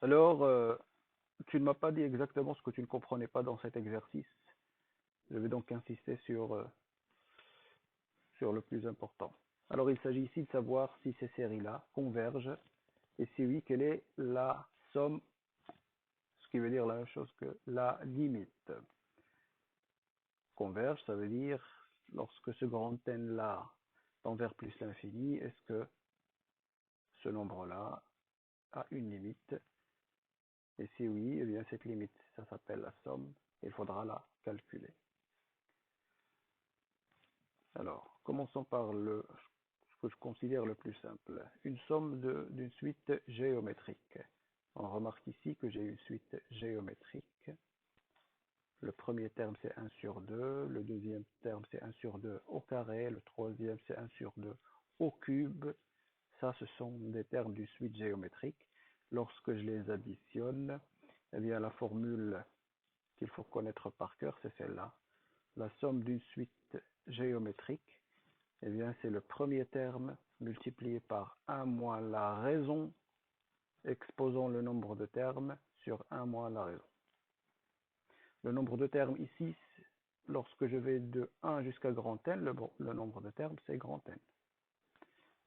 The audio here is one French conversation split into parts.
Alors, tu ne m'as pas dit exactement ce que tu ne comprenais pas dans cet exercice. Je vais donc insister sur le plus important. Alors, il s'agit ici de savoir si ces séries-là convergent et si oui, quelle est la somme, ce qui veut dire la même chose que la limite. Converge, ça veut dire lorsque ce grand n-là tend vers plus l'infini, est-ce que ce nombre-là a une limite? Et si oui, eh bien cette limite, ça s'appelle la somme, et il faudra la calculer. Alors, commençons par ce que je considère le plus simple. Une somme d'une suite géométrique. On remarque ici que j'ai une suite géométrique. Le premier terme, c'est 1 sur 2. Le deuxième terme, c'est 1 sur 2 au carré. Le troisième, c'est 1 sur 2 au cube. Ça, ce sont des termes d'une suite géométrique. Lorsque je les additionne, eh bien, la formule qu'il faut connaître par cœur, c'est celle-là. La somme d'une suite géométrique, eh bien, c'est le premier terme multiplié par 1 moins la raison exposant le nombre de termes sur 1 moins la raison. Le nombre de termes ici, lorsque je vais de 1 jusqu'à grand N, le nombre de termes, c'est grand N.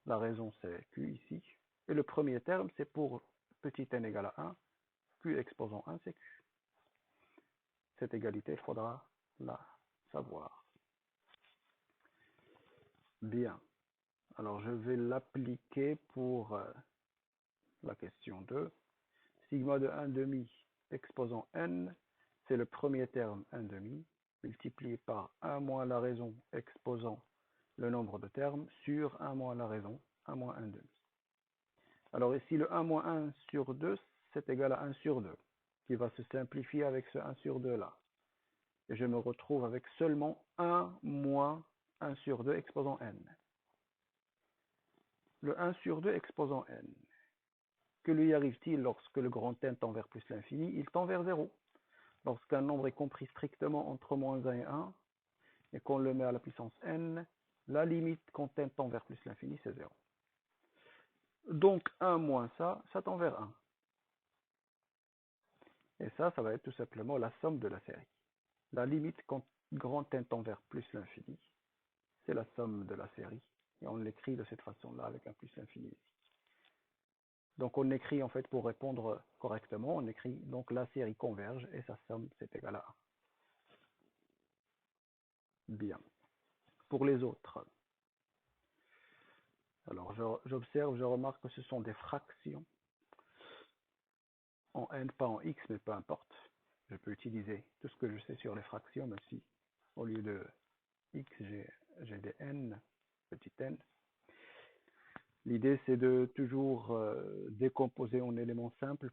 La raison, c'est Q ici. Et le premier terme, c'est pour petit n égale à 1, Q exposant 1, c'est Q. Cette égalité, il faudra la savoir. Bien. Alors, je vais l'appliquer pour la question 2. Sigma de 1 demi exposant n, c'est le premier terme 1 demi, multiplié par 1 moins la raison exposant le nombre de termes sur 1 moins la raison, 1 moins 1 demi. Alors ici, le 1 moins 1 sur 2, c'est égal à 1 sur 2, qui va se simplifier avec ce 1 sur 2 là. Et je me retrouve avec seulement 1 moins 1 sur 2 exposant n. Le 1 sur 2 exposant n. Que lui arrive-t-il lorsque le grand n tend vers plus l'infini? Il tend vers 0. Lorsqu'un nombre est compris strictement entre moins 1 et 1, et qu'on le met à la puissance n, la limite quand n tend vers plus l'infini, c'est 0. Donc 1 moins ça tend vers 1. Et ça va être tout simplement la somme de la série. La limite quand grand n tend vers plus l'infini, c'est la somme de la série. Et on l'écrit de cette façon-là, avec un plus l'infini ici. Donc on écrit en fait pour répondre correctement, on écrit donc la série converge et sa somme c'est égal à 1. Bien. Pour les autres, alors j'observe, je remarque que ce sont des fractions en n, pas en x, mais peu importe. Je peux utiliser tout ce que je sais sur les fractions, même si au lieu de x, j'ai des n, petit n. L'idée, c'est de toujours décomposer en éléments simples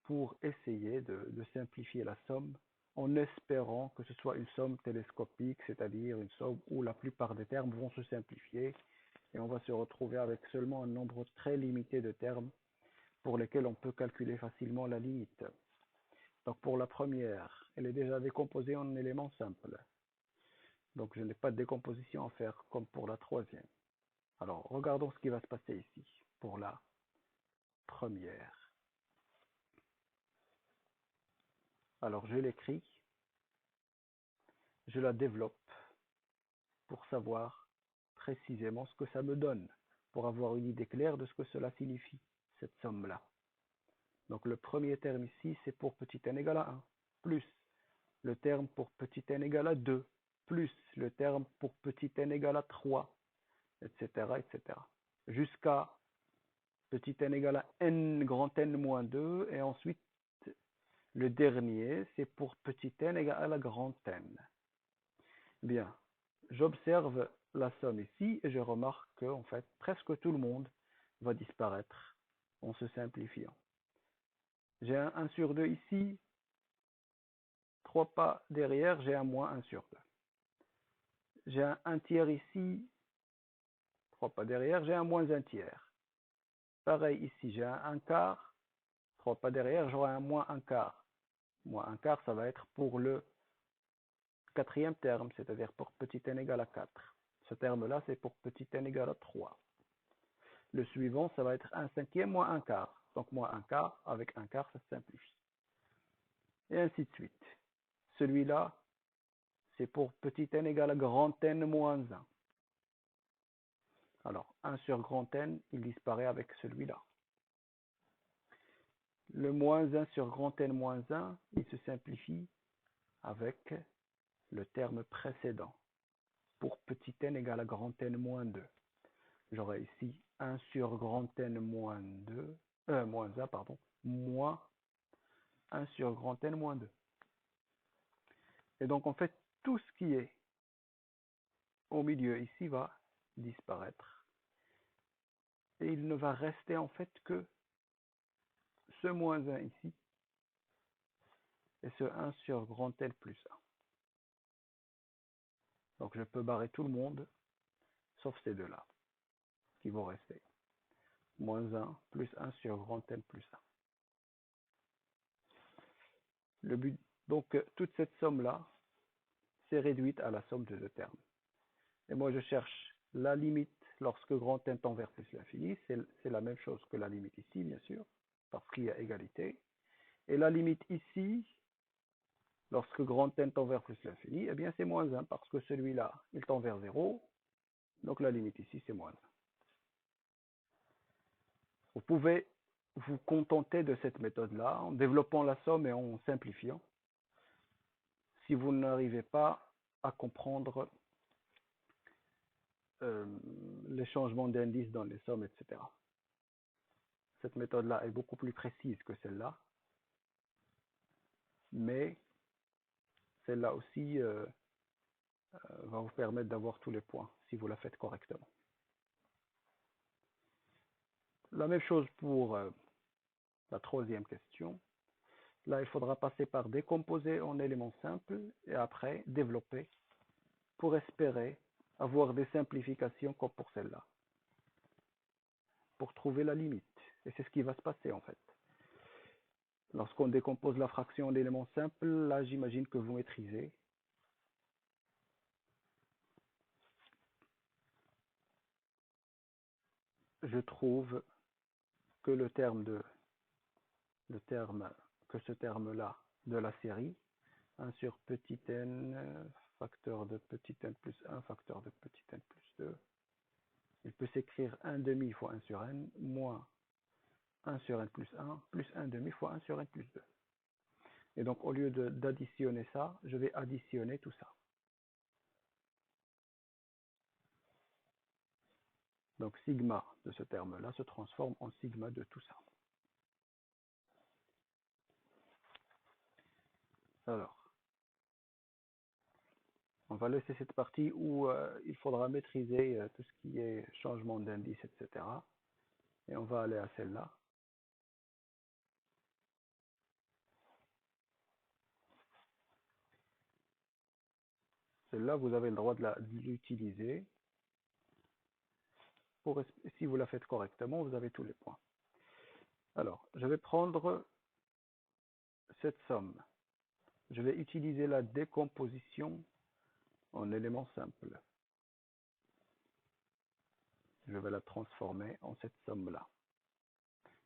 pour essayer de simplifier la somme en espérant que ce soit une somme télescopique, c'est-à-dire une somme où la plupart des termes vont se simplifier et on va se retrouver avec seulement un nombre très limité de termes pour lesquels on peut calculer facilement la limite. Donc pour la première, elle est déjà décomposée en éléments simples. Donc je n'ai pas de décomposition à faire comme pour la troisième. Alors, regardons ce qui va se passer ici pour la première. Alors, je l'écris, je la développe pour savoir précisément ce que ça me donne, pour avoir une idée claire de ce que cela signifie, cette somme-là. Donc, le premier terme ici, c'est pour petit n égale à 1, plus le terme pour petit n égale à 2, plus le terme pour petit n égale à 3, etc., etc. Jusqu'à petit n égale à n grand N moins 2, et ensuite, le dernier, c'est pour petit n égale à grand N. Bien, j'observe la somme ici, et je remarque que, en fait, presque tout le monde va disparaître en se simplifiant. J'ai un 1 sur 2 ici, 3 pas derrière, j'ai un moins 1 sur 2. J'ai un 1 tiers ici, 3 pas derrière, j'ai un moins 1 tiers. Pareil ici, j'ai un 1 quart, 3 pas derrière, j'aurai un moins 1 quart. Moins 1 quart, ça va être pour le quatrième terme, c'est-à-dire pour petit n égale à 4. Ce terme-là, c'est pour petit n égale à 3. Le suivant, ça va être 1 cinquième moins 1 quart. Donc moins un quart, avec un quart, ça se simplifie. Et ainsi de suite. Celui-là, c'est pour petit n égale à grand N moins 1. Alors, 1 sur grand N, il disparaît avec celui-là. Le moins 1 sur grand N moins 1, il se simplifie avec le terme précédent. Pour petit n égale à grand N moins 2. J'aurai ici 1 sur grand N moins 2, moins 1, pardon, moins 1 sur grand N moins 2. Et donc, en fait, tout ce qui est au milieu ici va disparaître. Et il ne va rester en fait que ce moins 1 ici et ce 1 sur grand N plus 1. Donc, je peux barrer tout le monde, sauf ces deux-là, qui vont rester. Moins 1 plus 1 sur grand N plus 1. Le but, donc, toute cette somme-là, c'est réduite à la somme de deux termes. Et moi, je cherche la limite lorsque grand N tend vers plus l'infini. C'est la même chose que la limite ici, bien sûr, parce qu'il y a égalité. Et la limite ici, lorsque grand N tend vers plus l'infini, eh bien, c'est moins 1, parce que celui-là, il tend vers 0. Donc, la limite ici, c'est moins 1. Vous pouvez vous contenter de cette méthode-là, en développant la somme et en simplifiant, si vous n'arrivez pas à comprendre les changements d'indices dans les sommes, etc. Cette méthode-là est beaucoup plus précise que celle-là, mais celle-là aussi va vous permettre d'avoir tous les points si vous la faites correctement. La même chose pour la troisième question. Là, il faudra passer par décomposer en éléments simples et après développer pour espérer avoir des simplifications comme pour celle-là, pour trouver la limite. Et c'est ce qui va se passer en fait. Lorsqu'on décompose la fraction en éléments simples, là j'imagine que vous maîtrisez. Je trouve que ce terme-là de la série, 1 sur petit n, facteur de petit n plus 1, facteur de petit n plus 2, il peut s'écrire 1 demi fois 1 sur n, moins 1 sur n plus 1, plus 1 demi fois 1 sur n plus 2. Et donc, au lieu d'additionner ça, je vais additionner tout ça. Donc, sigma de ce terme-là se transforme en sigma de tout ça. Alors, on va laisser cette partie où il faudra maîtriser tout ce qui est changement d'indice, etc. Et on va aller à celle-là. Celle-là, vous avez le droit de l'utiliser. Si vous la faites correctement, vous avez tous les points. Alors, je vais prendre cette somme. Je vais utiliser la décomposition en éléments simples. Je vais la transformer en cette somme-là.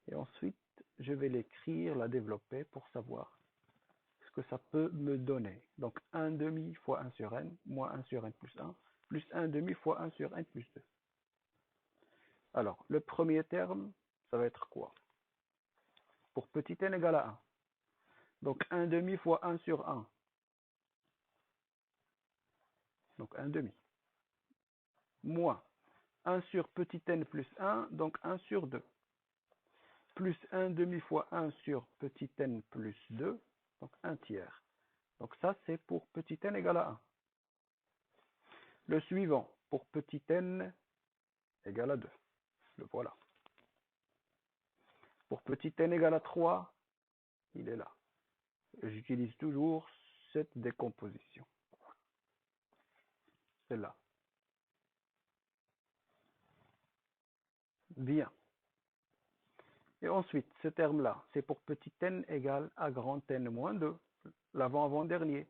Et ensuite, je vais l'écrire, la développer pour savoir ce que ça peut me donner. Donc, 1 demi fois 1 sur n, moins 1 sur n plus 1 demi fois 1 sur n plus 2. Alors, le premier terme, ça va être quoi? Pour petit n égale à 1. Donc, 1 demi fois 1 sur 1. Donc, 1 demi. Moins 1 sur petit n plus 1, donc 1 sur 2. Plus 1 demi fois 1 sur petit n plus 2, donc 1 tiers. Donc ça, c'est pour petit n égale à 1. Le suivant, pour petit n égale à 2. Le voilà. Pour petit n égale à 3, il est là. J'utilise toujours cette décomposition. C'est là. Bien. Et ensuite, ce terme-là, c'est pour petit n égale à grand n moins 2. L'avant-avant-dernier.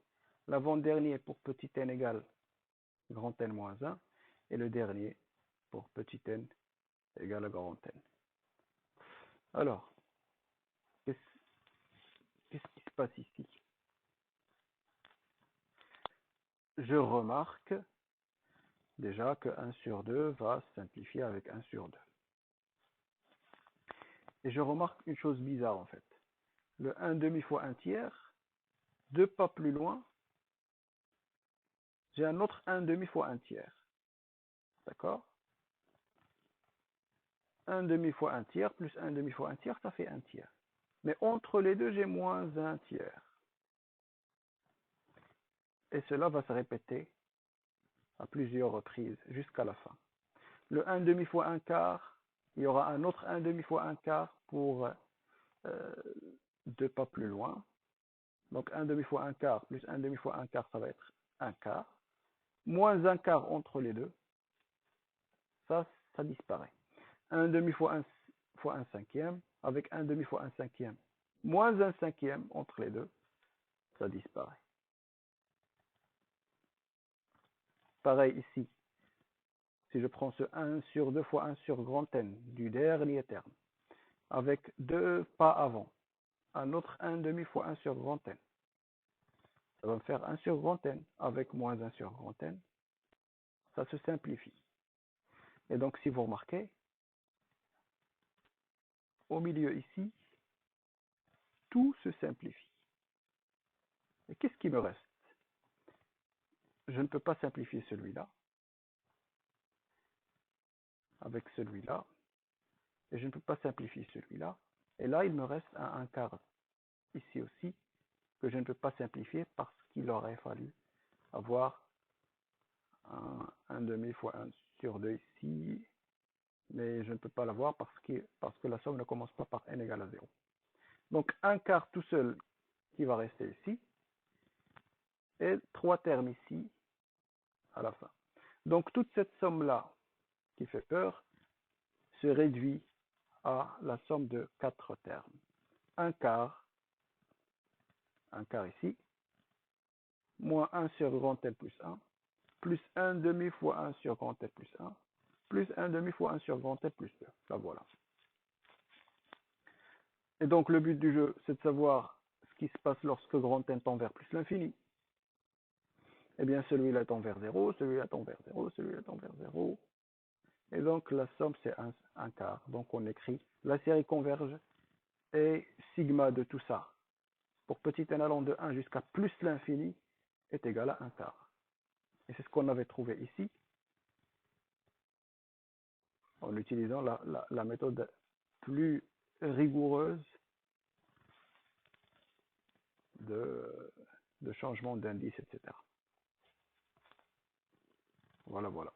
L'avant-dernier pour petit n égale grand n moins 1. Et le dernier pour petit n égale à grand n. Alors, qu'est-ce qui se passe ici? Je remarque déjà que 1 sur 2 va se simplifier avec 1 sur 2. Et je remarque une chose bizarre en fait. Le 1 demi fois 1 tiers, 2 pas plus loin, j'ai un autre 1 demi fois 1 tiers. D'accord? 1 demi fois 1 tiers plus 1 demi fois 1 tiers, ça fait 1 tiers. Mais entre les deux, j'ai moins 1 tiers. Et cela va se répéter à plusieurs reprises jusqu'à la fin. Le 1 demi fois 1 quart, il y aura un autre 1 demi fois 1 quart pour 2 pas plus loin. Donc 1 demi fois 1 quart plus 1 demi fois 1 quart, ça va être 1 quart. Moins 1 quart entre les deux, ça disparaît. 1 demi fois 1 cinquième, avec 1 demi fois 1 cinquième, moins 1 cinquième entre les deux, ça disparaît. Pareil ici, si je prends ce 1 sur 2 fois 1 sur grand N du dernier terme, avec 2 pas avant, un autre 1 demi fois 1 sur grand N, ça va me faire 1 sur grand N avec moins 1 sur grand N, ça se simplifie. Et donc si vous remarquez, au milieu ici, tout se simplifie. Et qu'est-ce qui me reste? Je ne peux pas simplifier celui-là avec celui-là. Et je ne peux pas simplifier celui-là. Et là, il me reste un quart ici aussi que je ne peux pas simplifier parce qu'il aurait fallu avoir un demi fois 1 sur 2 ici. Mais je ne peux pas l'avoir parce que la somme ne commence pas par n égale à 0. Donc un quart tout seul qui va rester ici. Et 3 termes ici à la fin. Donc toute cette somme-là qui fait peur se réduit à la somme de 4 termes. Un quart ici, moins 1 sur grand L plus 1, plus 1 demi fois 1 sur grand L plus 1, plus 1 demi fois 1 sur grand L plus 2. Là voilà. Et donc le but du jeu, c'est de savoir ce qui se passe lorsque grand N tend vers plus l'infini. Eh bien celui-là tend vers 0, celui-là tend vers 0, celui-là tend vers 0. Et donc la somme c'est un quart. Donc on écrit la série converge et sigma de tout ça, pour petit n allant de 1 jusqu'à plus l'infini, est égal à un quart. Et c'est ce qu'on avait trouvé ici, en utilisant la méthode plus rigoureuse de changement d'indice, etc. Voilà, voilà.